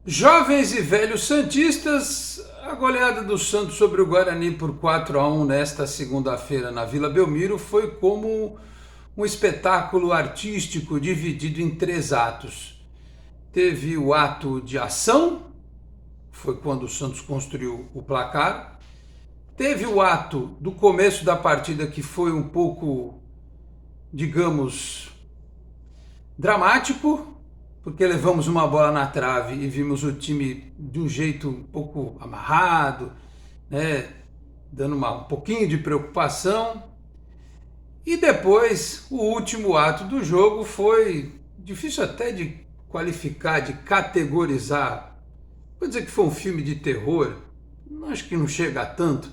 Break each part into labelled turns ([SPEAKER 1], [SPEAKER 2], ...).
[SPEAKER 1] Jovens e velhos santistas, a goleada do Santos sobre o Guarani por 4-1 nesta segunda-feira na Vila Belmiro foi como um espetáculo artístico dividido em três atos. Teve o ato de ação, foi quando o Santos construiu o placar. Teve o ato do começo da partida que foi um pouco, digamos, dramático, porque levamos uma bola na trave e vimos o time de um jeito um pouco amarrado, né, dando um pouquinho de preocupação. E depois, o último ato do jogo foi difícil até de qualificar, de categorizar. Vou dizer que foi um filme de terror, acho que não chega a tanto,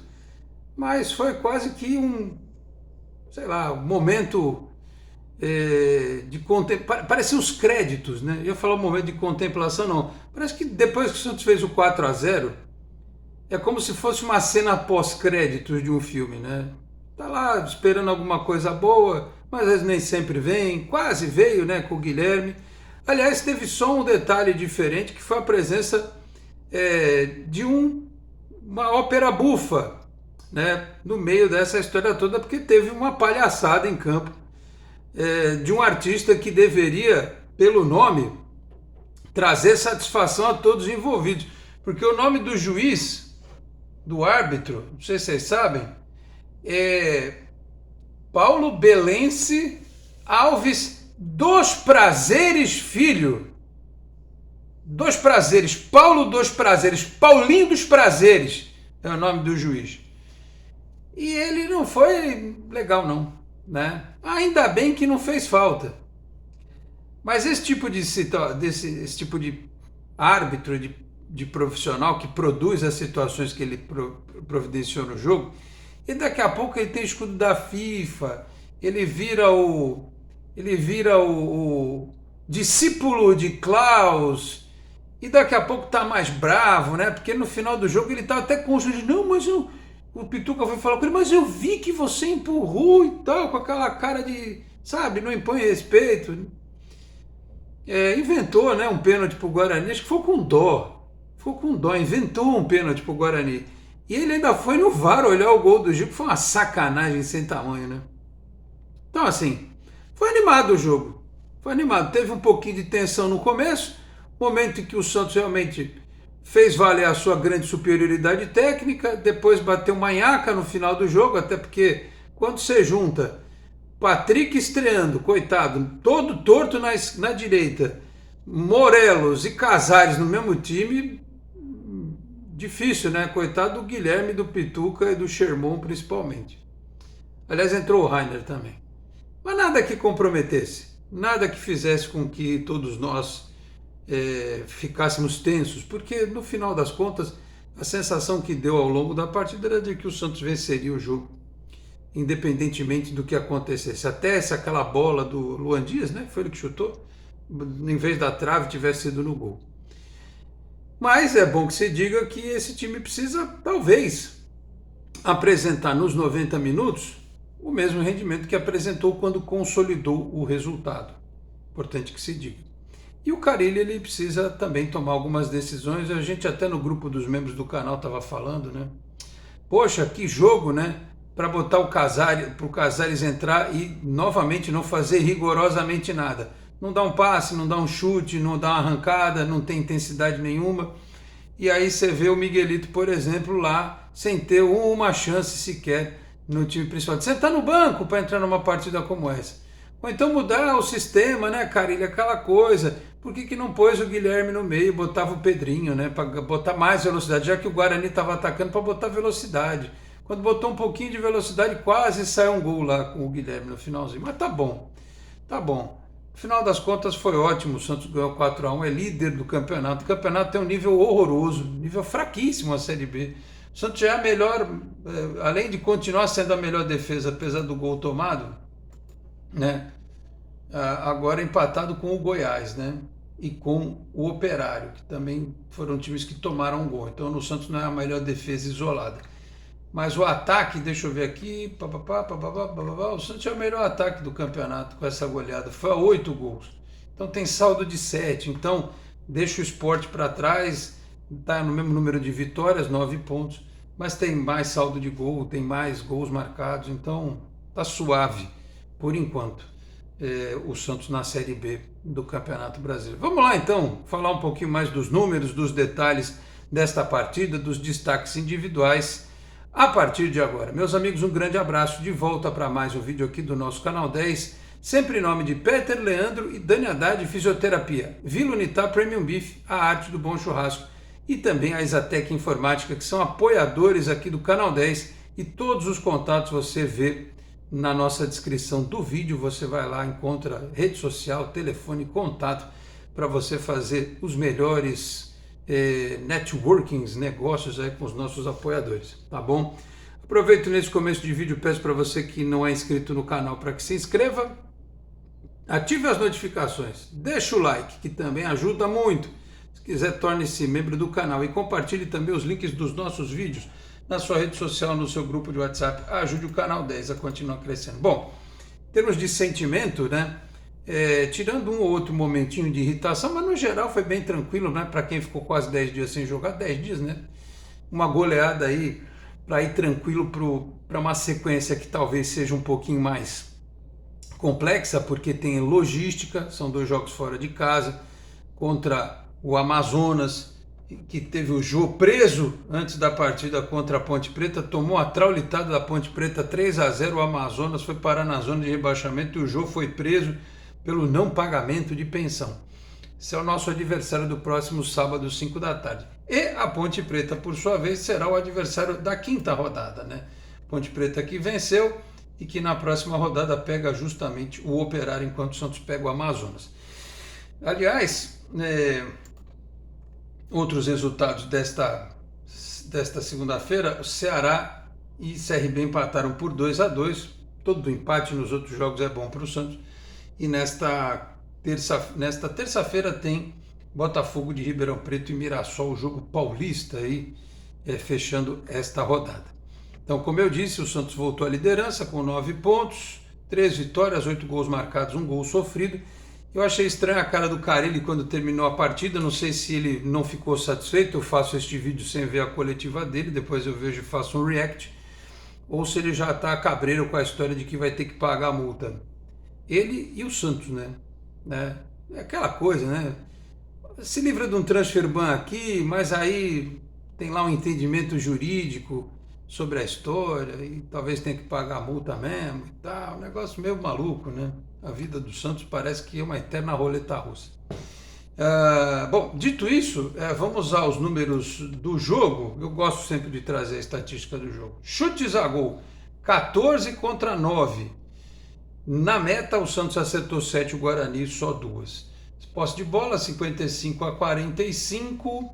[SPEAKER 1] mas foi quase que sei lá, um momento de contemplação. Parecia os créditos, né? Eu ia falar um momento de contemplação, não. Parece que depois que o Santos fez o 4-0, é como se fosse uma cena pós-créditos de um filme, né? Tá lá esperando alguma coisa boa, mas às vezes nem sempre vem. Quase veio, né, com o Guilherme. Aliás, teve só um detalhe diferente, que foi a presença de uma ópera bufa, né, no meio dessa história toda, porque teve uma palhaçada em campo de um artista que deveria, pelo nome, trazer satisfação a todos os envolvidos. Porque o nome do juiz, do árbitro, não sei se vocês sabem, é Paulo Belense Alves dos Prazeres Filho. Dos Prazeres, Paulo dos Prazeres, Paulinho dos Prazeres é o nome do juiz. E ele não foi legal não, né? Ainda bem que não fez falta. Mas esse tipo esse tipo de árbitro, de profissional que produz as situações que ele providenciou no jogo, e daqui a pouco ele tem escudo da FIFA, ele vira o discípulo de Klaus, e daqui a pouco tá mais bravo, né? Porque no final do jogo ele tá até com os não, mas o Pituca foi falar com ele, mas eu vi que você empurrou e tal, com aquela cara de, sabe, não impõe respeito. Inventou, né, um pênalti pro Guarani, acho que ficou com dó, inventou um pênalti pro Guarani. E ele ainda foi no VAR olhar o gol do Gil, que foi uma sacanagem sem tamanho, né? Então, assim, foi animado o jogo. Foi animado. Teve um pouquinho de tensão no começo, momento em que o Santos realmente fez valer a sua grande superioridade técnica, depois bateu uma nhaca no final do jogo, até porque quando você junta Patrick estreando, coitado, todo torto na direita, Morelos e Casares no mesmo time, difícil, né? Coitado do Guilherme, do Pituca e do Sherman principalmente. Aliás, entrou o Rainer também. Mas nada que comprometesse, nada que fizesse com que todos nós ficássemos tensos, porque no final das contas a sensação que deu ao longo da partida era de que o Santos venceria o jogo, independentemente do que acontecesse. Até se aquela bola do Luan Dias, né, foi ele que chutou, em vez da trave tivesse sido no gol. Mas é bom que se diga que esse time precisa, talvez, apresentar nos 90 minutos o mesmo rendimento que apresentou quando consolidou o resultado. Importante que se diga. E o Carille, ele precisa também tomar algumas decisões. A gente até no grupo dos membros do canal estava falando, né? Poxa, que jogo, né? Para botar pro Casares entrar e novamente não fazer rigorosamente nada. Não dá um passe, não dá um chute, não dá uma arrancada, não tem intensidade nenhuma. E aí você vê o Miguelito, por exemplo, lá, sem ter uma chance sequer no time principal. Você está no banco para entrar numa partida como essa. Ou então mudar o sistema, né, Carilho? Aquela coisa. Por que não pôs o Guilherme no meio, botava o Pedrinho, né, para botar mais velocidade, já que o Guarani estava atacando para botar velocidade. Quando botou um pouquinho de velocidade, quase saiu um gol lá com o Guilherme no finalzinho. Mas tá bom, tá bom. No final das contas foi ótimo, o Santos ganhou 4-1, é líder do campeonato. O campeonato tem um nível horroroso, nível fraquíssimo a Série B. O Santos já é a melhor, além de continuar sendo a melhor defesa, apesar do gol tomado, né? Agora empatado com o Goiás, né? E com o Operário, que também foram times que tomaram um gol. Então o Santos não é a melhor defesa isolada. Mas o ataque, deixa eu ver aqui, o Santos é o melhor ataque do campeonato com essa goleada, foi a 8 gols. Então tem saldo de 7. Então deixa o Sport para trás, está no mesmo número de vitórias, 9 pontos, mas tem mais saldo de gol, tem mais gols marcados, então tá suave por enquanto o Santos na Série B do Campeonato Brasileiro. Vamos lá então falar um pouquinho mais dos números, dos detalhes desta partida, dos destaques individuais a partir de agora. Meus amigos, um grande abraço, de volta para mais um vídeo aqui do nosso Canal 10, sempre em nome de Peter Leandro e Dani Haddad Fisioterapia, Vila Unitar Premium Beef, a arte do bom churrasco, e também a Exatec Informática, que são apoiadores aqui do Canal 10, e todos os contatos você vê na nossa descrição do vídeo. Você vai lá, encontra rede social, telefone, contato, para você fazer os melhores networkings, negócios aí com os nossos apoiadores, tá bom? Aproveito nesse começo de vídeo, peço para você que não é inscrito no canal para que se inscreva, ative as notificações, deixa o like, que também ajuda muito. Se quiser, torne-se membro do canal e compartilhe também os links dos nossos vídeos na sua rede social, no seu grupo de WhatsApp. Ajude o Canal 10 a continuar crescendo. Bom, em termos de sentimento, né? Tirando um ou outro momentinho de irritação, mas no geral foi bem tranquilo, né? Para quem ficou quase 10 dias sem jogar, 10 dias, né? Uma goleada aí para ir tranquilo para uma sequência que talvez seja um pouquinho mais complexa, porque tem logística, são 2 jogos fora de casa, contra o Amazonas, que teve o Jô preso antes da partida contra a Ponte Preta, tomou a traulitada da Ponte Preta 3-0, o Amazonas foi parar na zona de rebaixamento e o Jô foi preso pelo não pagamento de pensão. Esse é o nosso adversário do próximo sábado, 5 da tarde. E a Ponte Preta, por sua vez, será o adversário da 5ª rodada, né? Ponte Preta que venceu e que na próxima rodada pega justamente o Operário, enquanto o Santos pega o Amazonas. Aliás, outros resultados desta segunda-feira: o Ceará e CRB empataram por 2-2. Todo empate nos outros jogos é bom para o Santos. E nesta terça-feira tem Botafogo de Ribeirão Preto e Mirassol, o jogo paulista aí, fechando esta rodada. Então, como eu disse, o Santos voltou à liderança com 9 pontos, 3 vitórias, 8 gols marcados, 1 gol sofrido. Eu achei estranha a cara do Carille quando terminou a partida, não sei se ele não ficou satisfeito. Eu faço este vídeo sem ver a coletiva dele, depois eu vejo e faço um react, ou se ele já está cabreiro com a história de que vai ter que pagar a multa. Ele e o Santos, né? É aquela coisa, né? Se livra de um transfer ban aqui, mas aí tem lá um entendimento jurídico sobre a história e talvez tenha que pagar a multa mesmo e tal. Um negócio meio maluco, né? A vida do Santos parece que é uma eterna roleta russa. Bom, dito isso, vamos aos números do jogo. Eu gosto sempre de trazer a estatística do jogo. Chutes a gol, 14-9. Na meta, o Santos acertou 7, o Guarani só 2. Posse de bola, 55-45.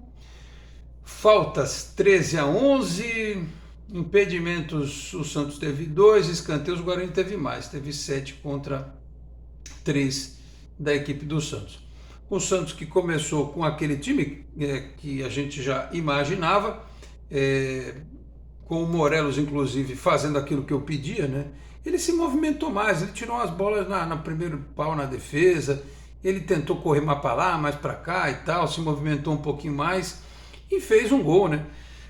[SPEAKER 1] Faltas, 13-11. Impedimentos, o Santos teve 2. Escanteios, o Guarani teve mais. Teve 7 contra 3 da equipe do Santos. O Santos, que começou com aquele time que a gente já imaginava, com o Morelos, inclusive, fazendo aquilo que eu pedia, né? Ele se movimentou mais, ele tirou as bolas no primeiro pau na defesa, ele tentou correr mais para lá, mais para cá e tal, se movimentou um pouquinho mais e fez um gol, né?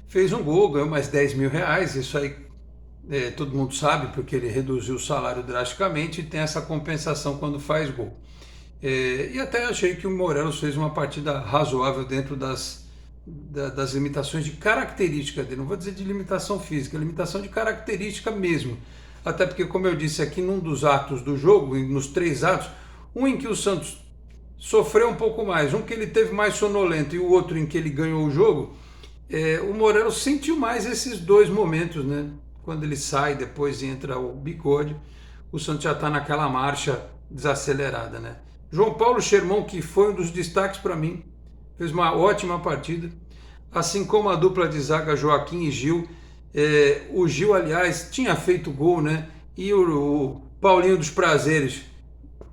[SPEAKER 1] Fez um gol, ganhou mais 10 mil reais, isso aí todo mundo sabe, porque ele reduziu o salário drasticamente e tem essa compensação quando faz gol. E até achei que o Morelos fez uma partida razoável dentro das limitações de característica dele, não vou dizer de limitação física, limitação de característica mesmo. Até porque, como eu disse aqui, num dos atos do jogo, nos 3 atos, um em que o Santos sofreu um pouco mais, um que ele teve mais sonolento e o outro em que ele ganhou o jogo, o Morelos sentiu mais esses 2 momentos, né? Quando ele sai, depois entra o Bigode, o Santos já está naquela marcha desacelerada, né? João Paulo Schermon, que foi um dos destaques para mim, fez uma ótima partida, assim como a dupla de zaga Joaquim e Gil. O Gil, aliás, tinha feito gol, né? E o Paulinho dos Prazeres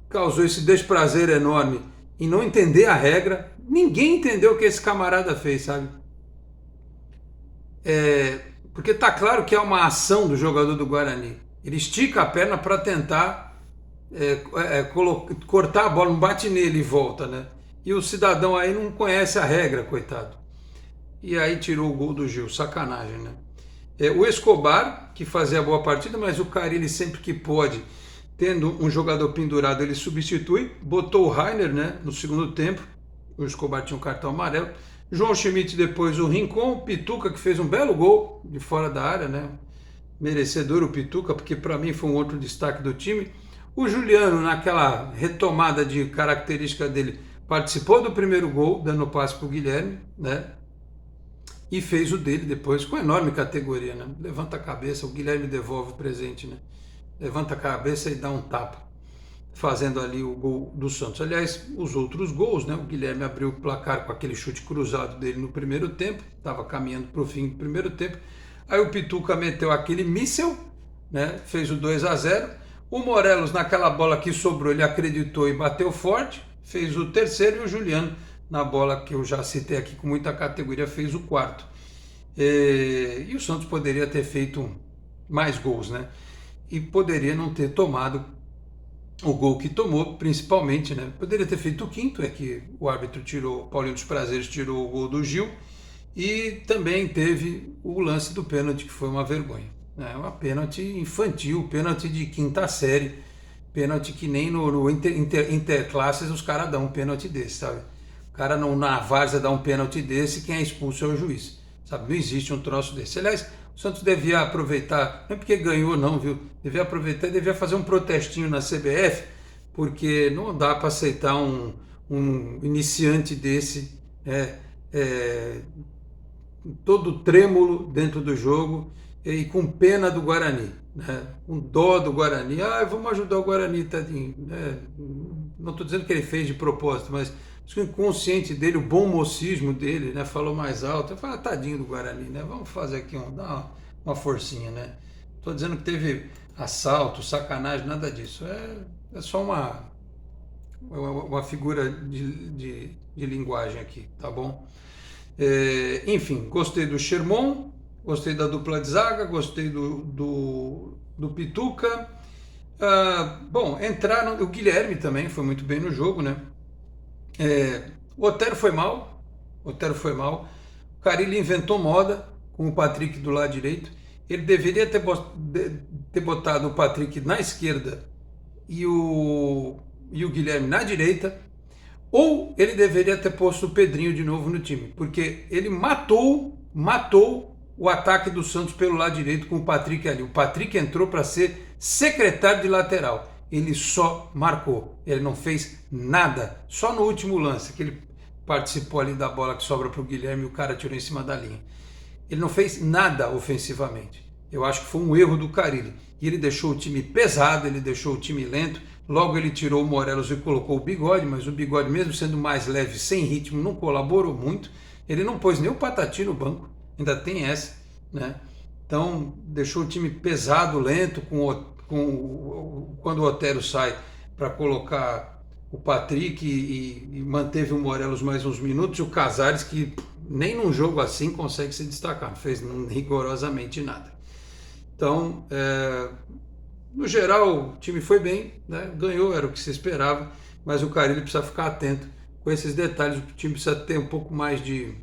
[SPEAKER 1] causou esse desprazer enorme em não entender a regra. Ninguém entendeu o que esse camarada fez, sabe? Porque tá claro que é uma ação do jogador do Guarani. Ele estica a perna para tentar cortar a bola, não bate nele e volta, né? E o cidadão aí não conhece a regra, coitado. E aí tirou o gol do Gil, sacanagem, né? O Escobar, que fazia a boa partida, mas o Carille sempre que pode, tendo um jogador pendurado, ele substitui. Botou o Rainer, né, no segundo tempo. O Escobar tinha um cartão amarelo. João Schmidt depois o Rincon. Pituca, que fez um belo gol de fora da área, né? Merecedor o Pituca, porque para mim foi um outro destaque do time. O Juliano, naquela retomada de característica dele, participou do primeiro gol, dando passe para o Guilherme, né? E fez o dele depois, com enorme categoria, né? Levanta a cabeça, o Guilherme devolve o presente, né? Levanta a cabeça e dá um tapa, fazendo ali o gol do Santos. Aliás, os outros gols, né? O Guilherme abriu o placar com aquele chute cruzado dele no primeiro tempo, estava caminhando para o fim do primeiro tempo. Aí o Pituca meteu aquele míssel, né? Fez o 2-0. O Morelos, naquela bola que sobrou, ele acreditou e bateu forte, fez o terceiro, e o Juliano, na bola que eu já citei aqui com muita categoria, fez o quarto. E o Santos poderia ter feito mais gols, né? E poderia não ter tomado o gol que tomou, principalmente, né? Poderia ter feito o quinto, é que o árbitro tirou, Paulinho dos Prazeres tirou o gol do Gil, e também teve o lance do pênalti, que foi uma vergonha. É uma pênalti infantil, pênalti de quinta série, pênalti que nem no interclasses os caras dão um pênalti desse, sabe? O cara não, na várzea dá um pênalti desse, quem é expulso é o juiz, sabe? Não existe um troço desse. Aliás, o Santos devia aproveitar, não é porque ganhou não, viu? Devia aproveitar e devia fazer um protestinho na CBF, porque não dá para aceitar um iniciante desse, todo trêmulo dentro do jogo e com pena do Guarani, né? Com dó do Guarani. Vamos ajudar o Guarani, tadinho. Não estou dizendo que ele fez de propósito, mas o inconsciente dele, o bom mocismo dele, né? Falou mais alto. Eu falei, tadinho do Guarani, né? Vamos fazer aqui, dar uma forcinha, né? Estou dizendo que teve assalto, sacanagem, nada disso. É só uma figura de linguagem aqui, tá bom? Enfim, gostei do Sherman, gostei da dupla de zaga, gostei do Pituca. Bom, entraram. O Guilherme também foi muito bem no jogo, né? O Otero foi mal. O Carille inventou moda com o Patrick do lado direito. Ele deveria ter botado o Patrick na esquerda e o Guilherme na direita. Ou ele deveria ter posto o Pedrinho de novo no time, porque ele matou o ataque do Santos pelo lado direito com o Patrick ali. O Patrick entrou para ser secretário de lateral. Ele só marcou, ele não fez nada. Só no último lance, que ele participou ali da bola que sobra para o Guilherme e o cara tirou em cima da linha. Ele não fez nada ofensivamente. Eu acho que foi um erro do Carille. E ele deixou o time pesado, ele deixou o time lento. Logo ele tirou o Morelos e colocou o Bigode, mas o Bigode, mesmo sendo mais leve, sem ritmo, não colaborou muito. Ele não pôs nem o Patati no banco, ainda tem essa, né? Então deixou o time pesado, lento, quando o Otero sai para colocar o Patrick e manteve o Morelos mais uns minutos, e o Casares, que nem num jogo assim consegue se destacar, não fez rigorosamente nada. Então, no geral, o time foi bem, né? Ganhou, era o que se esperava, mas o Carille precisa ficar atento com esses detalhes. O time precisa ter um pouco mais de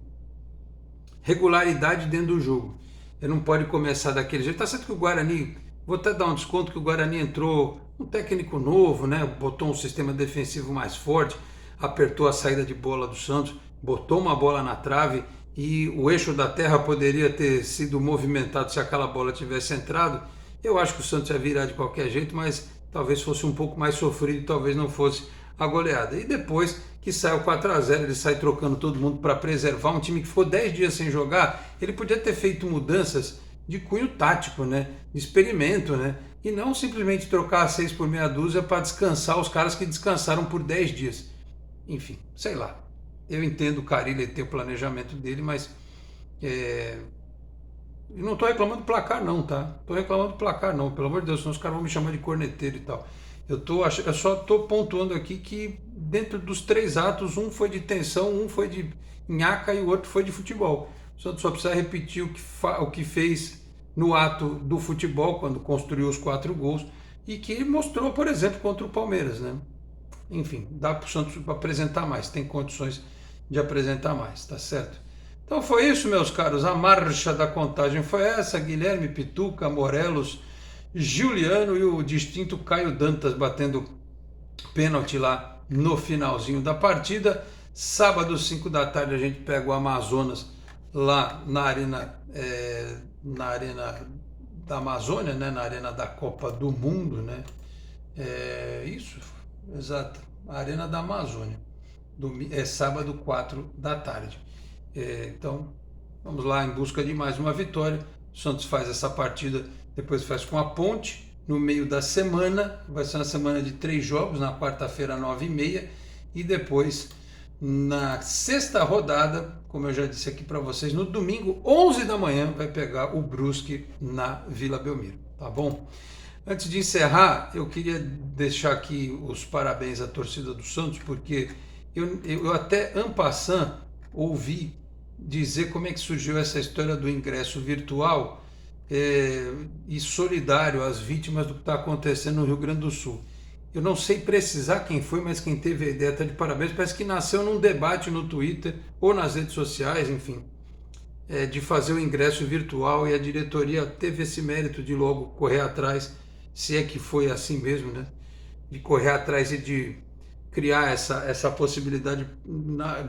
[SPEAKER 1] regularidade dentro do jogo. Ele não pode começar daquele jeito. Tá certo que o Guarani, vou até dar um desconto que o Guarani entrou um técnico novo, né? Botou um sistema defensivo mais forte, apertou a saída de bola do Santos, botou uma bola na trave e o eixo da terra poderia ter sido movimentado se aquela bola tivesse entrado. Eu acho que o Santos ia virar de qualquer jeito, mas talvez fosse um pouco mais sofrido, talvez não fosse a goleada. E depois que saiu 4-0, ele sai trocando todo mundo para preservar um time que ficou 10 dias sem jogar. Ele podia ter feito mudanças de cunho tático, né? De experimento, né? E não simplesmente trocar 6 por meia dúzia para descansar os caras que descansaram por 10 dias. Enfim, sei lá. Eu entendo o Carille ter o planejamento dele, mas e não estou reclamando do placar não, tá? Estou reclamando do placar não, pelo amor de Deus, senão os caras vão me chamar de corneteiro e tal. Eu só estou pontuando aqui que dentro dos 3 atos, um foi de tensão, um foi de nhaca e o outro foi de futebol. O Santos só precisa repetir o que fez no ato do futebol, quando construiu os 4 gols, e que mostrou, por exemplo, contra o Palmeiras, né? enfim, dá para o Santos apresentar mais, tem condições de apresentar mais, tá certo? Então foi isso, meus caros, a marcha da contagem foi essa, Guilherme Pituca, Morelos, Giuliano e o distinto Caio Dantas batendo pênalti lá no finalzinho da partida. Sábado, 5 da tarde, a gente pega o Amazonas lá na arena da Amazônia, né? Na arena da Copa do Mundo, né? Isso, exato, a Arena da Amazônia. É sábado, 4 da tarde. Então, vamos lá em busca de mais uma vitória. O Santos faz essa partida, depois faz com a Ponte, no meio da semana. Vai ser uma semana de 3 jogos, na quarta-feira, 9h30. E depois, na sexta rodada, como eu já disse aqui para vocês, no domingo, 11 da manhã, vai pegar o Brusque na Vila Belmiro. Tá bom? Antes de encerrar, eu queria deixar aqui os parabéns à torcida do Santos, porque eu até en passant ouvi dizer como é que surgiu essa história do ingresso virtual e solidário às vítimas do que está acontecendo no Rio Grande do Sul. Eu não sei precisar quem foi, mas quem teve a ideia está de parabéns. Parece que nasceu num debate no Twitter ou nas redes sociais, enfim, de fazer o ingresso virtual, e a diretoria teve esse mérito de logo correr atrás, se é que foi assim mesmo, né? De correr atrás e de criar essa possibilidade.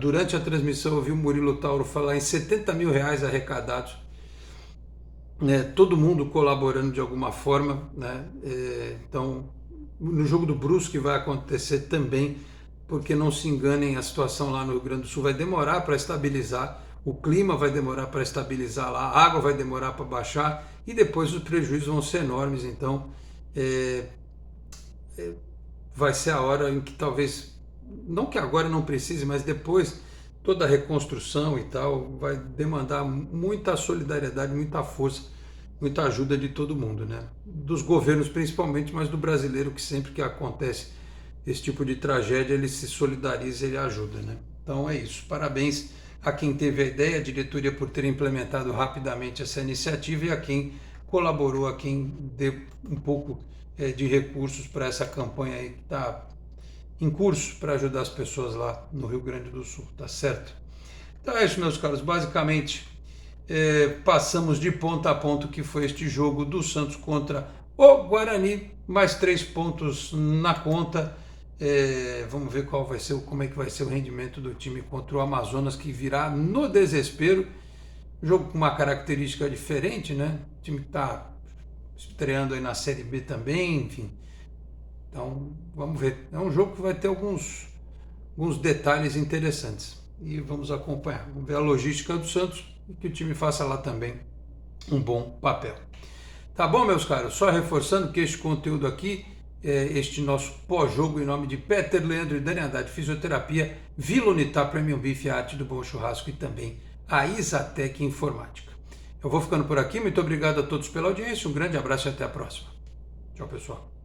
[SPEAKER 1] Durante a transmissão eu vi o Murilo Tauro falar em 70 mil reais arrecadados, né? Todo mundo colaborando de alguma forma, né? Então, no jogo do Brusque vai acontecer também, porque não se enganem, a situação lá no Rio Grande do Sul vai demorar para estabilizar, o clima vai demorar para estabilizar lá, a água vai demorar para baixar e depois os prejuízos vão ser enormes. Então, vai ser a hora em que talvez, não que agora não precise, mas depois toda a reconstrução e tal vai demandar muita solidariedade, muita força, muita ajuda de todo mundo, né? Dos governos principalmente, mas do brasileiro, que sempre que acontece esse tipo de tragédia ele se solidariza, ele ajuda, né? Então é isso, parabéns a quem teve a ideia, a diretoria por ter implementado rapidamente essa iniciativa, e a quem colaborou, a quem deu um pouco de recursos para essa campanha aí que está em curso para ajudar as pessoas lá no Rio Grande do Sul, tá certo? Então é isso, meus caros, basicamente passamos de ponta a ponta que foi este jogo do Santos contra o Guarani, mais 3 pontos na conta. Vamos ver como é que vai ser o rendimento do time contra o Amazonas, que virá no desespero. Jogo com uma característica diferente, né? O time que está estreando aí na Série B também, enfim. Então, vamos ver. É um jogo que vai ter alguns detalhes interessantes. E vamos acompanhar. Vamos ver a logística do Santos e que o time faça lá também um bom papel. Tá bom, meus caros? Só reforçando que este conteúdo aqui, este nosso pós-jogo, em nome de Peter Leandro e Dani Haddad Fisioterapia, Vila Unitar Premium Beef, a arte do bom churrasco, e também a Isatec Informática. Eu vou ficando por aqui. Muito obrigado a todos pela audiência. Um grande abraço e até a próxima. Tchau, pessoal.